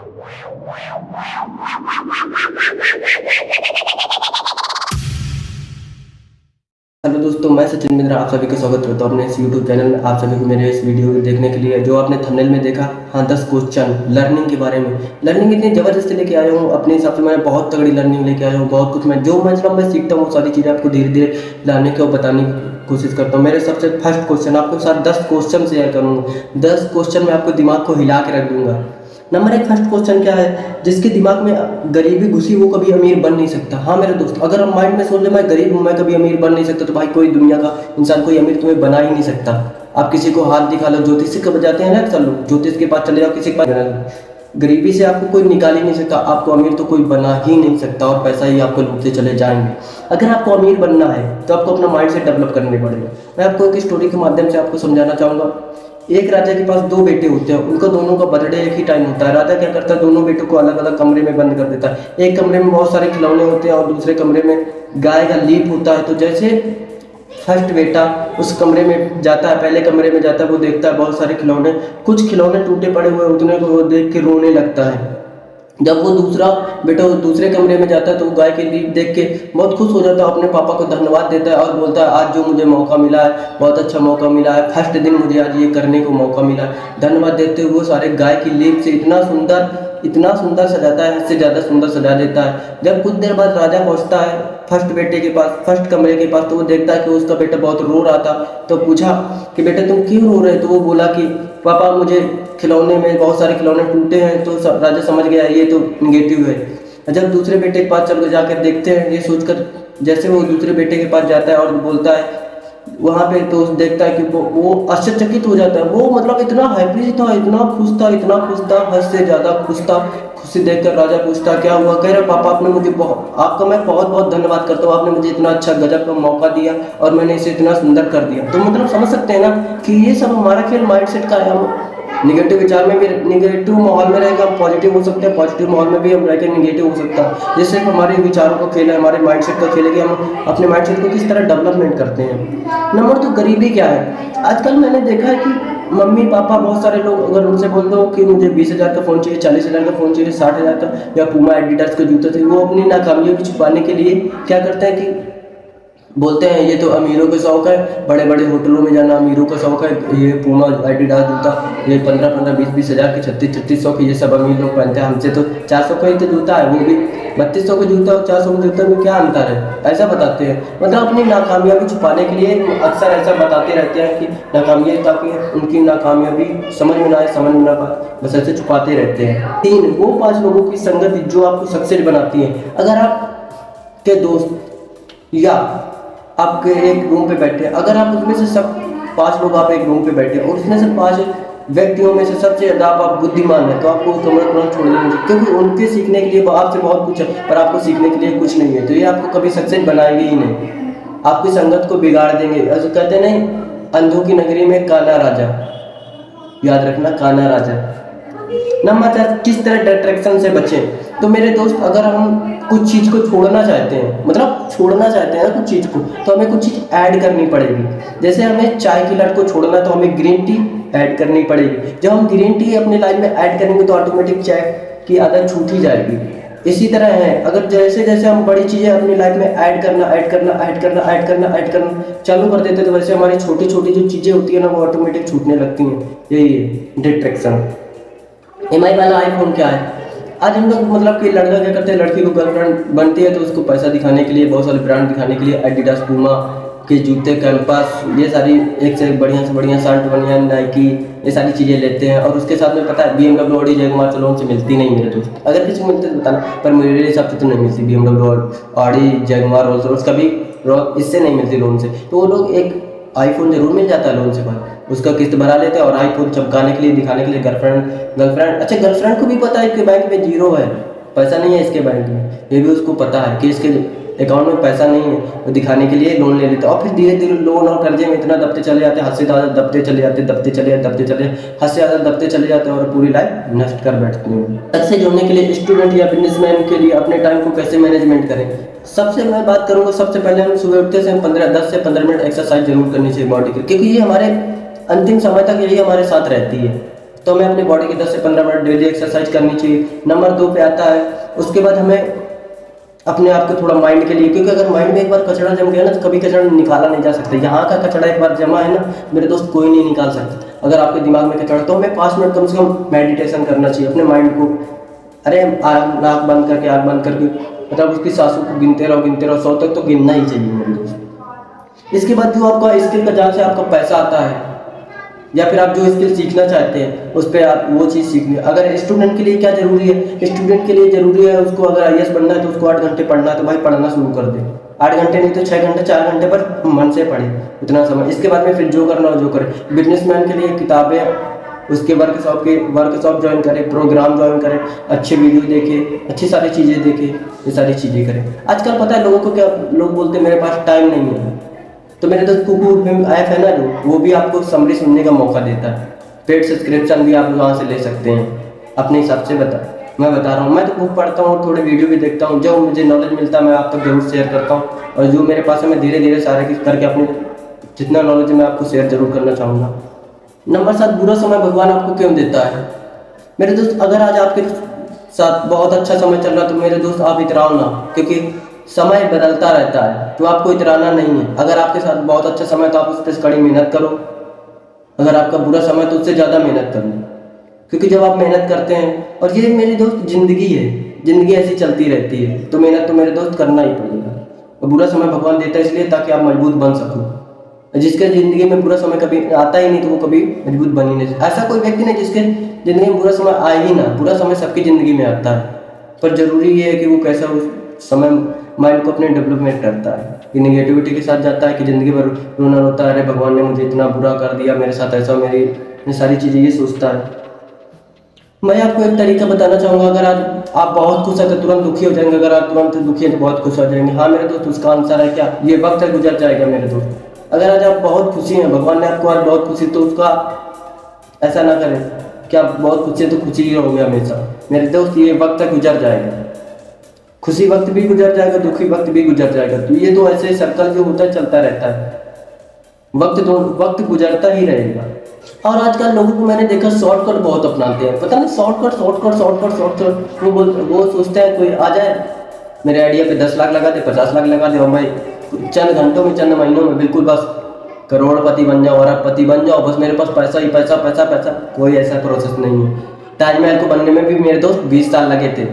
Hello दोस्तों, मैं सचिन मिश्रा आप सभी का स्वागत करता हूँ अपने इस यूट्यूब चैनल में। आप सभी को मेरे इस वीडियो को देखने के लिए, जो आपने थंबनेल में देखा, हाँ 10 क्वेश्चन लर्निंग के बारे में। लर्निंग इतनी ज़बरदस्ती लेके आया हूँ, अपने हिसाब से मैं बहुत तगड़ी लर्निंग लेके आया हूँ। बहुत कुछ मैं सीखता हूँ, वो सारी चीज़ें आपको धीरे धीरे लाने की और बताने की कोशिश करता हूँ। मेरे सबसे फर्स्ट क्वेश्चन आपके साथ 10 क्वेश्चन शेयर करूँगा। 10 क्वेश्चन में आपको दिमाग को हिला के रख दूंगा। नंबर 1 फर्स्ट क्वेश्चन क्या है? जिसके दिमाग में गरीबी घुसी वो कभी अमीर बन नहीं सकता। हाँ मेरे दोस्त, अगर हम माइंड में सोच ले मैं गरीब हूँ, मैं कभी अमीर बन नहीं सकता, तो भाई कोई दुनिया का इंसान कोई अमीर तुम्हें बना ही नहीं सकता। आप किसी को हाथ दिखा लो, ज्योतिष के बजाते हैं ना अक्सर लोग, ज्योतिष के पास चले जाओ, किसी के पास, गरीबी से आपको कोई निकाल ही नहीं सकता। आपको अमीर तो कोई बना ही नहीं सकता, और पैसा ही आपको लूटते चले जाएंगे। अगर आपको अमीर बनना है तो आपको अपना माइंड सेट डेवलप करने पड़ेगा। मैं आपको एक स्टोरी के माध्यम से आपको समझाना चाहूँगा। एक राजा के पास 2 बेटे होते हैं, उनका दोनों का बर्थडे एक ही टाइम होता है। राजा क्या करता है, दोनों बेटों को अलग अलग कमरे में बंद कर देता है। एक कमरे में बहुत सारे खिलौने होते हैं और दूसरे कमरे में गाय का लीप होता है। तो जैसे फर्स्ट बेटा उस कमरे में जाता है, पहले कमरे में जाता है, वो देखता है बहुत सारे खिलौने, कुछ खिलौने टूटे पड़े हुए उतने को वो देख के रोने लगता है। जब वो दूसरा बेटा दूसरे कमरे में जाता है तो वो गाय के लीप देख के बहुत खुश हो जाता है, अपने पापा को धन्यवाद देता है और बोलता है आज जो मुझे मौका मिला है, बहुत अच्छा मौका मिला है, फर्स्ट दिन मुझे आज ये करने को मौका मिला है। धन्यवाद देते हुए वो सारे गाय की लीप से इतना सुंदर सजाता है, हद से ज़्यादा सुंदर सजा देता है। जब कुछ देर बाद राजा पहुंचता है फर्स्ट बेटे के पास, फर्स्ट कमरे के पास, तो वो देखता है कि उसका बेटा बहुत रो रहा था। तो पूछा कि बेटा तुम क्यों रो रहे? तो वो बोला कि पापा मुझे खिलौने में बहुत सारे खिलौने टूटे हैं। तो राजा समझ गया ये तो निगेटिव है। जब दूसरे बेटे के पास चल जाकर देखते हैं, ये सोचकर जैसे वो दूसरे बेटे के पास जाता है और बोलता है वहाँ पे, तो देखता है कि वो आश्चर्यचकित हो जाता है। वो मतलब इतना हैप्पी था, इतना खुश था, हद से ज़्यादा खुश था। खुशी देखकर राजा पूछता क्या हुआ? कह रहे पापा आपने मुझे आपका मैं बहुत बहुत धन्यवाद करता हूँ, आपने मुझे इतना अच्छा गजब का मौका दिया और मैंने इसे इतना सुंदर कर दिया। तो मतलब समझ सकते हैं ना कि ये सब हमारा खेल माइंडसेट का है। हम निगेटिव विचार में भी, निगेटिव माहौल में रहेगा हम पॉजिटिव हो सकते हैं, पॉजिटिव माहौल में भी हम रहकर निगेटिव हो सकता है। जैसे हमारे विचारों का खेल है, हमारे माइंडसेट का खेल है कि हम अपने माइंडसेट को किस तरह डेवलपमेंट करते हैं। नंबर 2 गरीबी क्या है? आजकल मैंने देखा है कि मम्मी पापा बहुत सारे लोग, अगर उनसे बोल दो कि मुझे 20,000 का फ़ोन चाहिए, 40,000 का फ़ोन चाहिए, 60,000 का, या पूमा एडिडास के जूते थे, वो अपनी नाकामयाबी छुपाने के लिए क्या करते हैं कि बोलते हैं ये तो अमीरों का शौक है, बड़े बड़े होटलों में जाना अमीरों का शौक है, ये पूमा एडिडास जूता ये 15-15 20-20 हज़ार के 36-36 के ये सब अमीर लोग पहनते हैं। हमसे तो 400 का ही तो जूता है, वो भी 3200 का जूता और 400 के जूते में क्या अंतर है, ऐसा बताते हैं। मतलब अपनी नाकामयाबी छुपाने के लिए अक्सर ऐसा बताते रहते हैं कि नाकामयाबी, ताकि उनकी नाकामयाबी समझ में ना आए, समझ में ना पाए, बस ऐसे छुपाते रहते हैं। 3 वो 5 लोगों की संगत जो आपको सक्सेस बनाती है। अगर आप के दोस्त या आपके एक रूम पे बैठे हैं, अगर आप उसमें से सब 5 लोग आप एक रूम पे बैठे हैं और उसमें से 5 व्यक्तियों में से सबसे ज़्यादा आप बुद्धिमान है, तो आपको कमरा तुरंत छोड़ देना चाहिए, क्योंकि उनके सीखने के लिए आपसे बहुत कुछ है पर आपको सीखने के लिए कुछ नहीं है। तो ये आपको कभी सक्सेस बनाएंगे ही नहीं, आपकी संगत को बिगाड़ देंगे। ऐसे कहते नहीं, अंधों की नगरी में काना राजा, याद रखना काना राजा। नंबर 4 किस तरह डिस्ट्रैक्शन से बचें? तो मेरे दोस्त, अगर हम कुछ चीज़ को छोड़ना चाहते हैं, मतलब छोड़ना चाहते हैं ना कुछ चीज़ को, तो हमें कुछ चीज़ ऐड करनी पड़ेगी। जैसे हमें चाय की लत को छोड़ना है तो हमें ग्रीन टी ऐड करनी पड़ेगी। जब हम ग्रीन टी अपनी लाइफ में ऐड करेंगे तो ऑटोमेटिक चाय की आदत छूट ही जाएगी। इसी तरह है, अगर जैसे जैसे हम बड़ी चीज़ें अपनी लाइफ में ऐड करना चालू कर देते, तो वैसे हमारी छोटी छोटी जो चीज़ें होती है ना, वो ऑटोमेटिक छूटने लगती हैं। यही है डिस्ट्रैक्शन। MI वाला आईफोन क्या है? आज हम लोग मतलब कि लड़का क्या करते हैं, लड़की को गर्लफ्रेंड बनती है तो उसको पैसा दिखाने के लिए, बहुत सारे ब्रांड दिखाने के लिए एडिडास पूमा के जूते, कैंपस, ये सारी एक से बढ़िया से बढ़िया शर्ट, बनियान, नाइकी, ये सारी चीज़ें लेते हैं। और उसके साथ में पता है BMW ऑडी जैगुआर चलो उनसे मिलती नहीं मेरे दोस्त, अगर किसी को मिलते तो बताना, पर मेरे हिसाब से तो नहीं मिलती। BMW Audi Jaguar Rolls Royce कभी इससे नहीं मिलती लोन से। तो वो लोग एक आईफोन जरूर मिल जाता है लोन से, भाई उसका किस्त भरा लेते हैं और आईफोन चमकाने के लिए, दिखाने के लिए गर्लफ्रेंड अच्छा गर्लफ्रेंड को भी पता है कि बैंक में 0 है, पैसा नहीं है इसके बैंक में, ये भी उसको पता है कि इसके अकाउंट में पैसा नहीं है, वो दिखाने के लिए लोन ले लेते हैं। और फिर धीरे धीरे लोन और कर्जे में इतना दबते चले जाते हैं, हद से ज़्यादा दबते चले जाते हद से ज़्यादा दबते चले जाते हैं और पूरी लाइफ नष्ट कर बैठते हैं। अच्छे जुड़ने के लिए स्टूडेंट या बिजनेसमैन के लिए अपने टाइम को कैसे मैनेजमेंट करें? सबसे मैं बात करूँगा, सबसे पहले हम सुबह उठते से 10 से 15 मिनट एक्सरसाइज जरूर करनी चाहिए बॉडी की, क्योंकि ये हमारे अंतिम समय तक यही हमारे साथ रहती है। तो हमें अपनी बॉडी की 10 से 15 मिनट डेली एक्सरसाइज करनी चाहिए। नंबर 2 पे आता है, उसके बाद हमें अपने आप को थोड़ा माइंड के लिए, क्योंकि अगर माइंड में एक बार कचरा जम गया ना तो कभी कचरा निकाला नहीं जा सकता। यहाँ का कचरा एक बार जमा है ना मेरे दोस्त, कोई नहीं निकाल सकता। अगर आपके दिमाग में कचरा, तो हमें 5 मिनट कम से कम मेडिटेशन करना चाहिए अपने माइंड को। अरे नाक बंद करके, आँख बंद करके, मतलब उसकी सांसों को गिनते रहो 100 तक तो गिनना ही चाहिए मेरे दोस्त। इसके बाद जो आपका स्किल का, जहाँ से आपका पैसा आता है या फिर आप जो स्किल सीखना चाहते हैं उस पर आप वो चीज़ सीखनी। अगर स्टूडेंट के लिए क्या जरूरी है, स्टूडेंट के लिए जरूरी है उसको अगर आईएएस बनना है तो उसको 8 घंटे पढ़ना है, तो भाई पढ़ना शुरू कर दे। 8 घंटे नहीं तो 6 घंटे 4 घंटे पर मन से पढ़े उतना समय। इसके बाद में फिर जो करना हो जो करे। बिजनेसमैन के लिए किताबें, उसके वर्कशॉप ज्वाइन करें, प्रोग्राम ज्वाइन करें, अच्छे वीडियो देखें, अच्छी सारी चीज़ें देखें, ये सारी चीज़ें करें। आजकल पता है लोगों को क्या, लोग बोलते हैं मेरे पास टाइम नहीं है, तो मेरे दोस्त कुकू ऐप है ना जो, वो भी आपको समरी सुनने का मौका देता है। पेड सब्सक्रिप्शन भी आप वहाँ से ले सकते हैं अपने हिसाब से। मैं बता रहा हूँ, मैं तो बुक पढ़ता हूँ, थोड़े वीडियो भी देखता हूँ, जो मुझे नॉलेज मिलता है मैं आप तक जरूर शेयर करता हूँ। और जो मेरे पास है मैं धीरे धीरे सारे करके अपने जितना नॉलेज है मैं आपको शेयर जरूर करना चाहूँगा। नंबर 7, बुरा समय भगवान आपको क्यों देता है। मेरे दोस्त अगर आज आपके साथ बहुत अच्छा समय चल रहा है तो मेरे दोस्त आप इतराओ ना, क्योंकि समय बदलता रहता है, तो आपको इतराना नहीं है। अगर आपके साथ बहुत अच्छा समय तो आप उस पर कड़ी मेहनत करो, अगर आपका बुरा समय तो उससे ज़्यादा मेहनत करो, क्योंकि जब आप मेहनत करते हैं, और ये मेरे दोस्त ज़िंदगी है, ज़िंदगी ऐसी चलती रहती है, तो मेहनत तो मेरे दोस्त करना ही पड़ेगा। और बुरा समय भगवान देता है इसलिए ताकि आप मजबूत बन सको। जिसके ज़िंदगी में बुरा समय कभी आता ही नहीं तो वो कभी मजबूत बन ही नहीं सकता। ऐसा कोई व्यक्ति नहीं जिसके ज़िंदगी में बुरा समय आए ही ना। बुरा समय सबकी ज़िंदगी में आता है, पर ज़रूरी ये है कि वो कैसा उस समय माइंड को अपने डेवलपमेंट करता है, कि निगेटिविटी के साथ जाता है कि ज़िंदगी भर रोना रोता है, अरे भगवान ने मुझे इतना बुरा कर दिया, मेरे साथ ऐसा, मेरी सारी चीज़ें ये सोचता है। मैं आपको एक तरीका बताना चाहूँगा। अगर आज आप बहुत खुश है तो तुरंत दुखी हो जाएंगे, अगर आप तुरंत दुखी है तो बहुत खुश हो जाएंगे। हाँ मेरे दोस्त, उसका आंसर है क्या, ये वक्त है, गुजर जाएगा मेरे दोस्त। अगर आज आप बहुत खुशी हैं, भगवान ने आपको आज बहुत खुशी, तो उसका ऐसा ना करें कि आप बहुत खुशी है तो खुशी ही रहोगे हमेशा। मेरे दोस्त ये वक्त है, गुजर जाएगा। खुशी वक्त भी गुजर जाएगा, दुखी वक्त भी गुजर जाएगा, तो ये तो ऐसे सर्कल जो होता है चलता रहता है, वक्त गुजरता ही रहेगा। और आजकल लोगों को मैंने देखा शॉर्टकट बहुत अपनाते हैं, पता नहीं शॉर्टकट। वो सोचते हैं कोई आ जाए मेरे आइडिया पे 10 लाख लगा दे, 50 लाख लगा दे, और भाई चंद घंटों में, चंद महीनों में बिल्कुल बस करोड़पति बन जाओ, अरबपति बन जाओ, बस मेरे पास पैसा ही पैसा पैसा पैसा। कोई ऐसा प्रोसेस नहीं है। ताजमहल को बनने में भी मेरे दोस्त 20 साल लगे थे,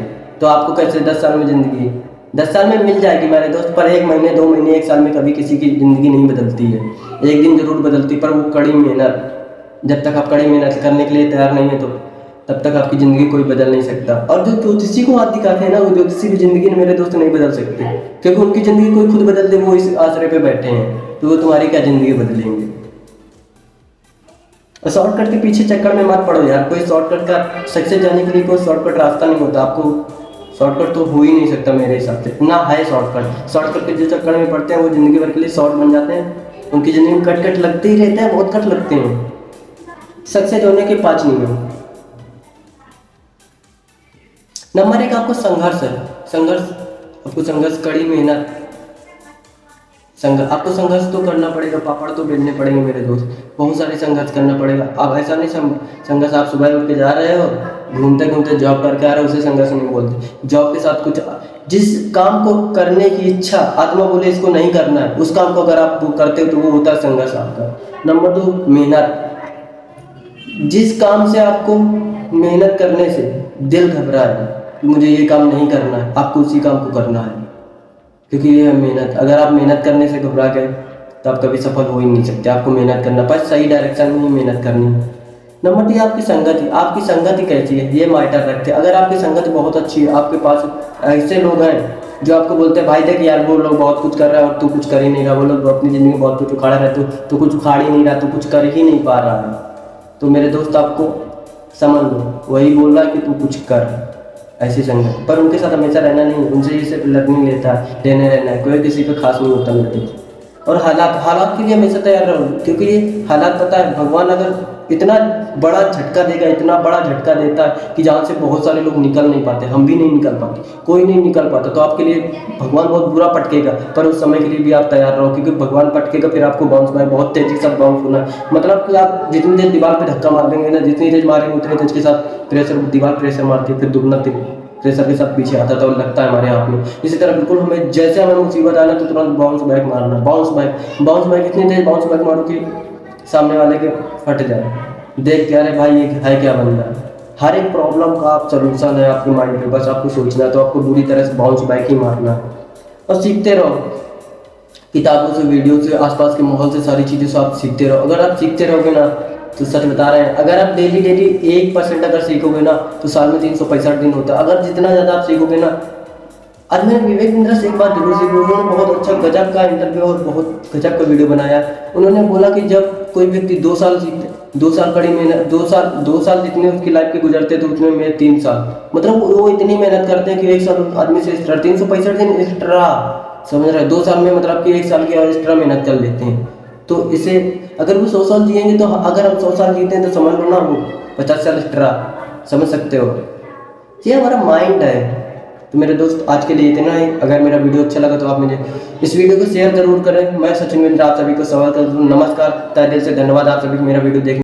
तो आपको कैसे 10 साल में ज़िंदगी, 10 साल में मिल जाएगी मेरे दोस्त। पर 1 महीने 2 महीने 1 साल में कभी किसी की ज़िंदगी नहीं बदलती है। एक दिन जरूर बदलती, पर वो कड़ी मेहनत, जब तक आप कड़ी मेहनत करने के लिए तैयार नहीं है तो तब तक आपकी ज़िंदगी कोई बदल नहीं सकता। और जो ज्योतिषी को हाथ दिखाते हैं ना, वो ज्योतिषी की ज़िंदगी मेरे दोस्त नहीं बदल सकते, क्योंकि उनकी ज़िंदगी कोई खुद बदल दे, वो इस आसरे पे बैठे हैं, तो वो तुम्हारी क्या ज़िंदगी बदलेंगे। और शॉर्टकट के पीछे चक्कर में मत पड़ो यार। कोई शॉर्टकट का सक्सेस जाने के लिए कोई शॉर्टकट रास्ता नहीं होता। आपको शॉर्टकट तो हो ही नहीं सकता मेरे हिसाब से, ना है शॉर्टकट के जो चक्कर में पड़ते हैं वो ज़िंदगी भर के लिए शॉर्ट बन जाते हैं। उनकी ज़िंदगी में कट लगते ही रहते हैं, बहुत कट लगते हैं। सक्सेस होने के 5 नियम। नंबर 1 आपको संघर्ष है। आपको संघर्ष, कड़ी मेहनत, आपको संघर्ष तो करना पड़ेगा, पापड़ तो बेलने पड़ेंगे मेरे दोस्त, बहुत सारे संघर्ष करना पड़ेगा। आप ऐसा नहीं संघर्ष आप सुबह उठ के जा रहे हो, घूमते घूमते जॉब करके आ रहे हो, उसे संघर्ष नहीं बोलते। जॉब के साथ कुछ, जिस काम को करने की इच्छा, आत्मा बोले इसको नहीं करना है, उस काम को अगर आप करते हो तो वो होता है संघर्ष आपका। नंबर 2 मेहनत। जिस काम से आपको मेहनत करने से दिल घबराए कि मुझे ये काम नहीं करना है, आपको उसी काम को करना है, क्योंकि ये है मेहनत। अगर आप मेहनत करने से घबरा गए तो आप कभी सफल हो ही नहीं सकते। आपको मेहनत करना, बस सही डायरेक्शन में ही मेहनत करनी। नंबर 3 आपकी संगति कैसी है, ये मैटर रखते हैं। अगर आपकी संगत बहुत अच्छी है, आपके पास ऐसे लोग हैं जो आपको बोलते हैं भाई देख यार वो लोग बहुत कुछ कर रहा है और तू कुछ कर ही नहीं रहा, वो लोग अपनी ज़िंदगी में बहुत कुछ उखाड़ा रहा है, तो कुछ उखाड़ ही नहीं रहा, तो कुछ कर ही नहीं पा रहा है, तो मेरे दोस्त आपको समझ लो वही बोल रहा है कि तू कुछ कर। ऐसी संगत, पर उनके साथ हमेशा रहना नहीं, उनसे ये सिर्फ लर्निंग लेने रहना है। कोई किसी पे खास नहीं होता मेरे दोस्त। और हालात के लिए हमेशा तैयार रहो, क्योंकि ये हालात पता है भगवान अगर इतना बड़ा झटका देगा, इतना बड़ा झटका देता है कि जहाँ से बहुत सारे लोग निकल नहीं पाते, हम भी नहीं निकल पाते, कोई नहीं निकल पाता। तो आपके लिए भगवान बहुत बुरा पटकेगा, पर उस समय के लिए भी आप तैयार रहो, क्योंकि भगवान पटकेगा फिर आपको बाउंस बैक बहुत तेजी से बाउंस होना है। मतलब कि आप जितनी देर दीवार पे धक्का मार देंगे ना, जितनी तेज मारेंगे उतनी तेज के साथ प्रेशर, दीवार प्रेशर मारती है, फिर दुगना प्रेशर के साथ पीछे आता था और लगता है हमारे हाथ में। इसी तरह बिल्कुल हमें जैसे हमें मुसीबत आना तो तुरंत बाउंस बैक मारना, बाउंस बैक इतनी तेज बाउंस बैक मारो कि सामने वाले के फट जाए, देख के अरे भाई ये है क्या बंदा। हर एक प्रॉब्लम का आप सोल्यूशन है आपके माइंड में, बस आपको सोचना है, तो आपको बुरी तरह से बाउंस बैक ही मारना है और सीखते रहो, किताबों से, वीडियो से, आसपास के माहौल से, सारी चीज़ों से आप सीखते रहो। अगर आप सीखते रहोगे ना तो सच बता रहे हैं, अगर आप डेली 1% अगर सीखोगे ना तो साल में 365 दिन होता है। अगर जितना ज़्यादा आप सीखोगे ना, आज मैंने विवेक बिंद्रा से एक बात जरूर सीखी, उन्होंने बहुत अच्छा गजब का इंटरव्यू और बहुत गजब का वीडियो बनाया। उन्होंने बोला कि जब कोई व्यक्ति 2 साल सीखते, 2 साल कड़ी मेहनत, 2 साल जितने उसकी लाइफ के गुजरते तो उतने में 3 साल, मतलब वो इतनी मेहनत करते हैं कि 1 साल आदमी से एक्स्ट्रा 365 दिन एक्स्ट्रा, समझ रहे हैं, 2 साल में मतलब कि 1 साल की और एक्स्ट्रा मेहनत कर लेते हैं। तो इसे अगर वो 100 साल जिएंगे तो अगर हम 100 साल जीते हैं तो समझ लो ना वो 50 साल एक्स्ट्रा, समझ सकते हो। ये हमारा माइंड है। तो मेरे दोस्त आज के लिए इतना ही। अगर मेरा वीडियो अच्छा लगा तो आप मुझे इस वीडियो को शेयर जरूर करें। मैं सचिन बिंद्रा आप सभी को सवाल करता हूँ। नमस्कार, तहे दिल से धन्यवाद आप सभी को मेरा वीडियो देखने।